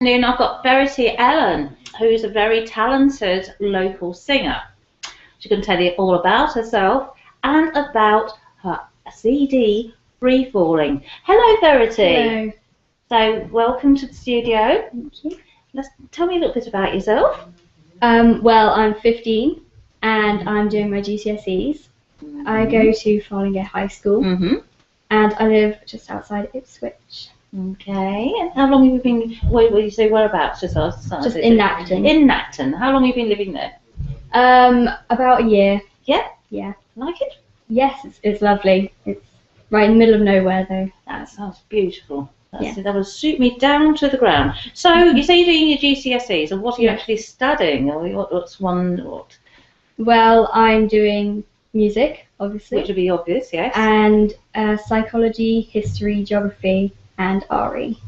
Afternoon, I've got Verity Ellen, who's a very talented local singer. She's going to tell you all about herself and about her CD, Free Falling. Hello, Verity. Hello. So, welcome to the studio. Thank you. Tell me a little bit about yourself. Well, I'm 15 and I'm doing my GCSEs. I go to Farlinggate High School and I live just outside Ipswich. Okay, and how long have you been, where you say whereabouts? Just in Nacton. In Nacton. How long have you been living there? About a year. Yeah? Yeah. Like it? Yes, it's lovely. It's right in the middle of nowhere though. That sounds beautiful. Yeah. That will suit me down to the ground. So, you say you're doing your GCSEs, and what are you actually studying? Or what's what? Well, I'm doing music, obviously. Which would be obvious, yes. And psychology, history, geography, and RE.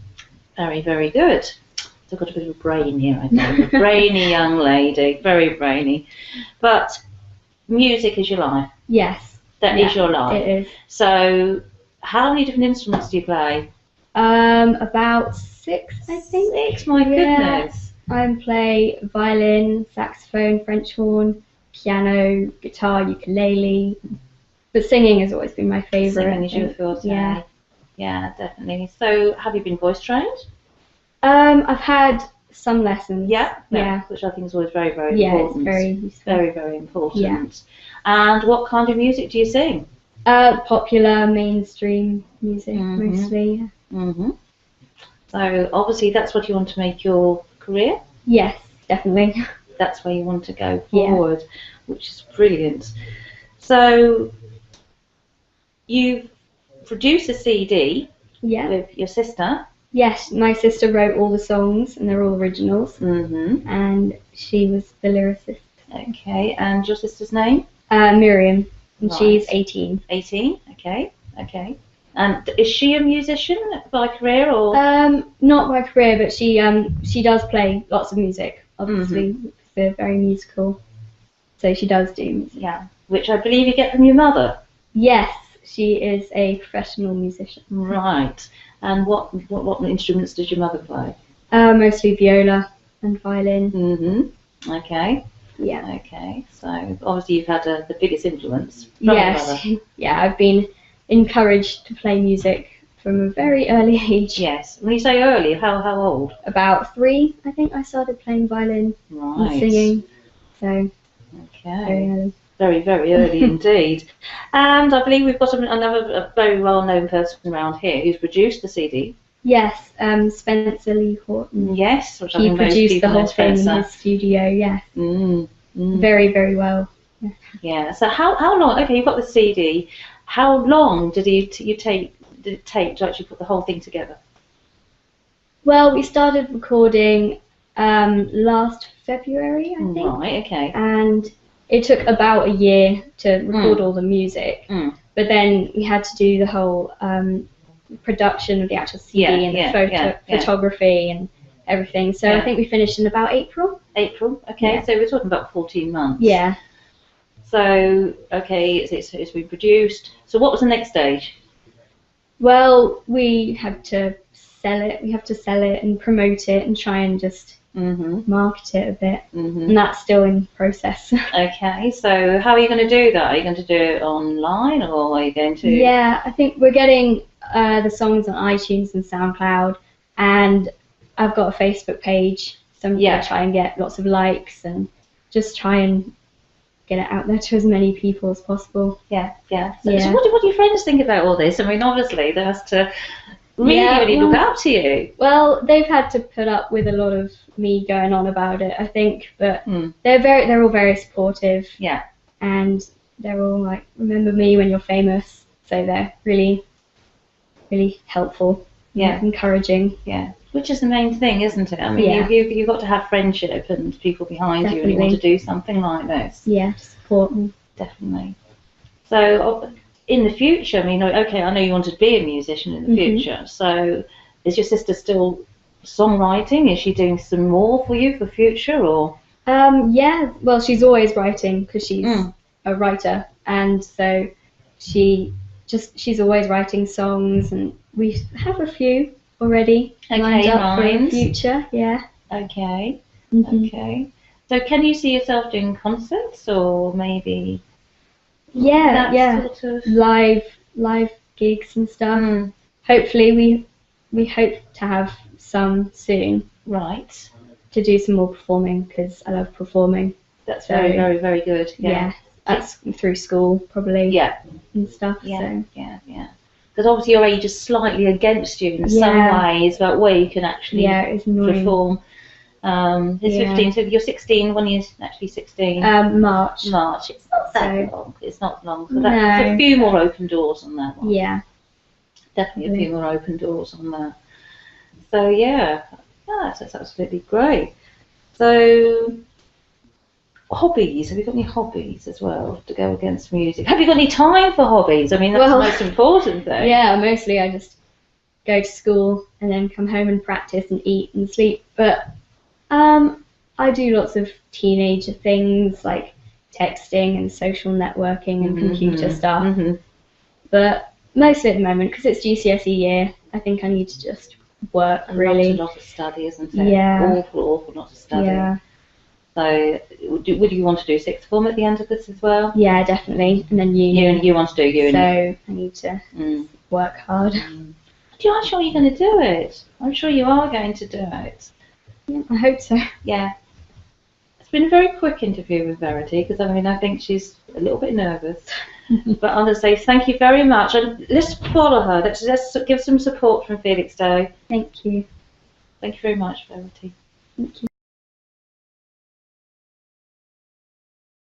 Very, very good. So I've got a bit of a brain here, I think. A brainy young lady, very brainy. But music is your life. Yes. That is your life. It is. So, how many different instruments do you play? About 6, I think. 6, my goodness. I play violin, saxophone, French horn, piano, guitar, ukulele. But singing has always been my favourite. Singing is your forte. Yeah. Yeah, definitely. So, have you been voice trained? I've had some lessons. Yeah. Which I think is always very, very important. It's very useful. Very, very important. Yeah. And what kind of music do you sing? Popular, mainstream music, mostly. So, obviously, that's what you want to make your career? Yes, definitely. That's where you want to go forward, which is brilliant. So, you've produced a CD with your sister. Yes, my sister wrote all the songs and they're all originals. And she was the lyricist. Okay, and your sister's name? Miriam, and she's 18. 18, okay. And is she a musician by career or? Not by career, but she does play lots of music, obviously. They're very musical. So she does do music. Yeah, which I believe you get from your mother. Yes. She is a professional musician. Right. And what instruments did your mother play? Mostly viola and violin. Okay. Yeah. Okay. So obviously you've had the biggest influence from yes. your mother. Yeah, I've been encouraged to play music from a very early age. Yes. When you say early, how old? About 3, I think I started playing violin and singing. So. Okay. Very early. Very, very early indeed. And I believe we've got another very well-known person around here who's produced the CD. Yes, Spencer Lee Horton. Yes, which he produced the whole thing in his studio. Yes. Very, very well. Yeah. So how long? Okay, you've got the CD. How long did it take to actually put the whole thing together? Well, we started recording last February, I think. Right. Okay. And it took about a year to record all the music, but then we had to do the whole production of the actual CD and the photography and everything. So I think we finished in about April. April, okay. Yeah. So we're talking about 14 months. Yeah. So, okay, it's been produced. So what was the next stage? Well, we had to sell it. We have to sell it and promote it and try and just market it a bit, and that's still in process. Okay, so how are you going to do that? Are you going to do it online, or are you going to? Yeah, I think we're getting the songs on iTunes and SoundCloud, and I've got a Facebook page, so I'm going to try and get lots of likes and just try and get it out there to as many people as possible. So what do your friends think about all this? I mean, obviously, they have to really look up to you. Well, they've had to put up with a lot of me going on about it, I think, but they're all very supportive. Yeah. And they're all like, remember me when you're famous. So they're really, really helpful. Yeah. Encouraging. Yeah. Which is the main thing, isn't it? I mean, you've got to have friendship and people behind you, and you want to do something like this. Yeah, support them. Definitely. So, in the future, I mean, okay, I know you want to be a musician in the future, so is your sister still songwriting? Is she doing some more for you for future, or? Yeah, well, she's always writing because she's a writer, and so she's always writing songs, and we have a few already lined Okay, up for the right. future. Yeah. Okay. Mhm. Okay. So can you see yourself doing concerts or maybe Yeah, that yeah. sort of? Live gigs and stuff. Mm, Hopefully, we hope to have some soon right. to do some more performing because I love performing. That's So, very, very, very good. Yeah, that's through school probably. Yeah. And stuff. Yeah. So Yeah. Because obviously your age is slightly against you in some Yeah. ways, but where you can actually yeah, it's annoying. perform. It's Yeah. 15, so you're 16 when you're actually 16. March. March. It's not that So- long. It's not long. So No. there's a few more open doors on that one. Yeah. Definitely a few more open doors on that. So yeah, that's absolutely great. So hobbies. Have you got any hobbies as well to go against music? Have you got any time for hobbies? I mean, that's Well, the most important thing. Yeah, mostly I just go to school and then come home and practice and eat and sleep. But I do lots of teenager things like texting and social networking and computer stuff. Mm-hmm. But mostly at the moment, because it's GCSE year, I think I need to just work really. A lot of study, isn't it? Yeah. Awful lot of study. Yeah. So would you want to do sixth form at the end of this as well? Yeah, definitely. And then uni. You want to do uni. So I need to work hard. I'm sure you're going to do it. I'm sure you are going to do it. Yeah, I hope so. Yeah. It's been a very quick interview with Verity because I think she's a little bit nervous. But I want to say thank you very much. And let's follow her. Let's give some support from Felix Day. Thank you. Thank you very much, Verity. Thank you.